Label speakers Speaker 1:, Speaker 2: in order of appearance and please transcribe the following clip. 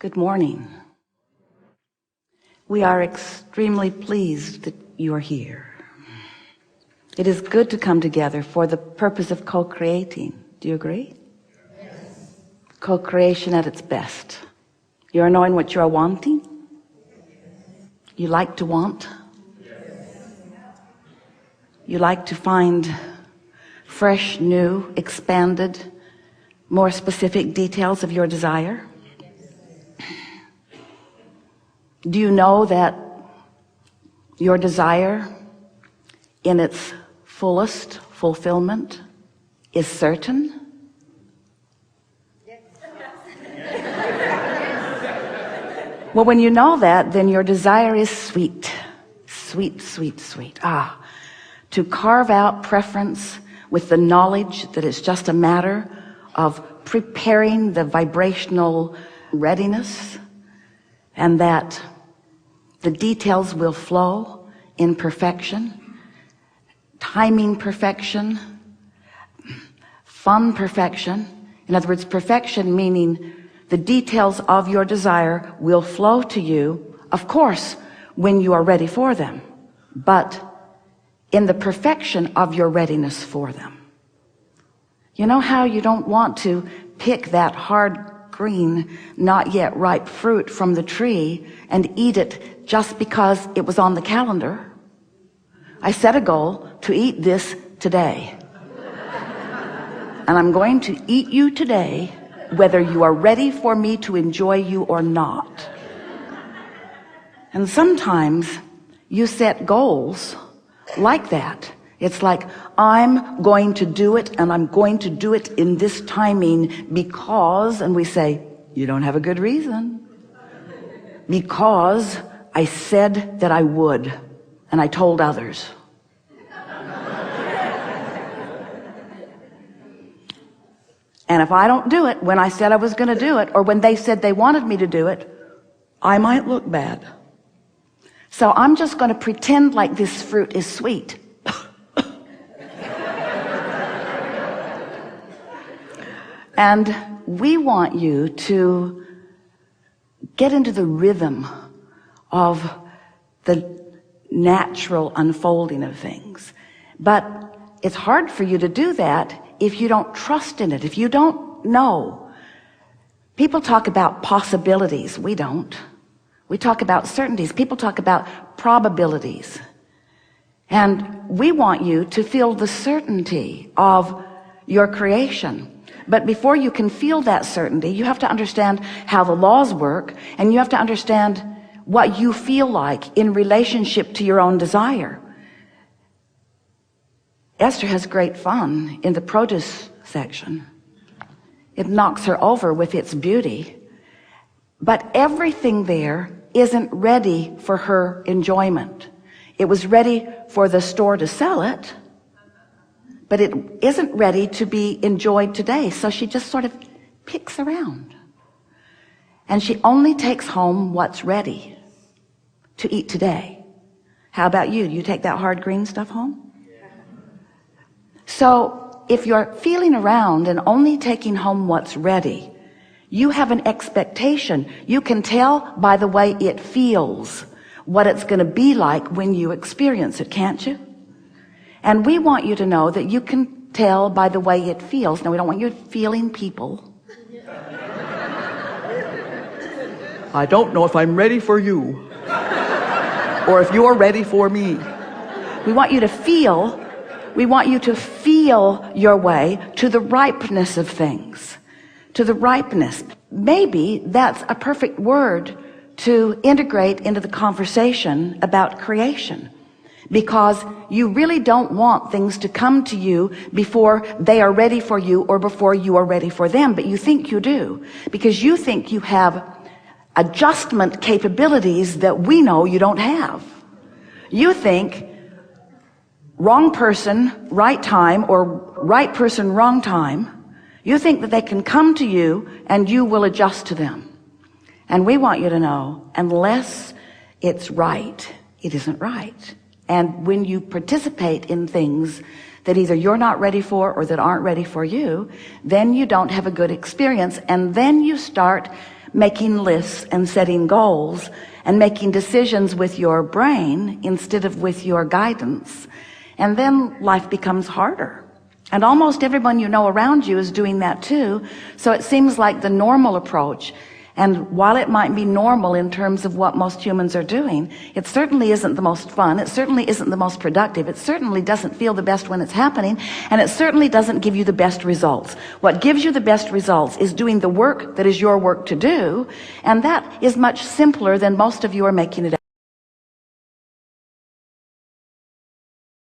Speaker 1: Good morning. We are extremely pleased that you are here. It is good to come together for the purpose of co-creating. Do you agree? Yes. Co-creation at its best. You are knowing what you are wanting? You like to want? Yes. You like to find fresh, new, expanded, more specific details of your desire? Do you know that your desire in its fullest fulfillment is certain? Yes. Well, when you know that, then your desire is sweet. Sweet, sweet, sweet. To carve out preference with the knowledge that it's just a matter of preparing the vibrational readiness, and that the details will flow in perfection, timing perfection, fun perfection. In other words, perfection meaning the details of your desire will flow to you, of course, when you are ready for them, but in the perfection of your readiness for them. You know how you don't want to pick that hard green, not yet ripe fruit from the tree and eat it just because it was on the calendar? I set a goal to eat this today. And I'm going to eat you today, whether you are ready for me to enjoy you or not. And sometimes you set goals like that. It's like, I'm going to do it, and I'm going to do it in this timing because, and we say, you don't have a good reason. Because I said that I would, and I told others. And if I don't do it when I said I was going to do it, or when they said they wanted me to do it, I might look bad. So I'm just going to pretend like this fruit is sweet. And we want you to get into the rhythm of the natural unfolding of things. But it's hard for you to do that if you don't trust in it, if you don't know. People talk about possibilities. We don't. We talk about certainties. People talk about probabilities. And we want you to feel the certainty of your creation. But before you can feel that certainty, you have to understand how the laws work, and you have to understand what you feel like in relationship to your own desire. Esther has great fun in the produce section. It knocks her over with its beauty. But everything there isn't ready for her enjoyment. It was ready for the store to sell it, but it isn't ready to be enjoyed today. So she just sort of picks around. And she only takes home what's ready to eat today. How about you? Do you take that hard green stuff home? So if you're feeling around and only taking home what's ready, you have an expectation. You can tell by the way it feels what it's going to be like when you experience it, can't you? And we want you to know that you can tell by the way it feels. Now, we don't want you feeling people. I don't know if I'm ready for you, or if you're ready for me. We want you to feel. We want you to feel your way to the ripeness of things, to the ripeness. Maybe that's a perfect word to integrate into the conversation about creation. Because you really don't want things to come to you before they are ready for you or before you are ready for them. But you think you do, because you think you have adjustment capabilities that we know you don't have. You think wrong person, right time, or right person, wrong time. You think that they can come to you and you will adjust to them. And we want you to know, unless it's right, it isn't right. And when you participate in things that either you're not ready for or that aren't ready for you, then you don't have a good experience. And then you start making lists and setting goals and making decisions with your brain instead of with your guidance. And then life becomes harder. And almost everyone you know around you is doing that too. So it seems like the normal approach. And while it might be normal in terms of what most humans are doing, it certainly isn't the most fun. It certainly isn't the most productive. It certainly doesn't feel the best when it's happening. And it certainly doesn't give you the best results. What gives you the best results is doing the work that is your work to do. And that is much simpler than most of you are making it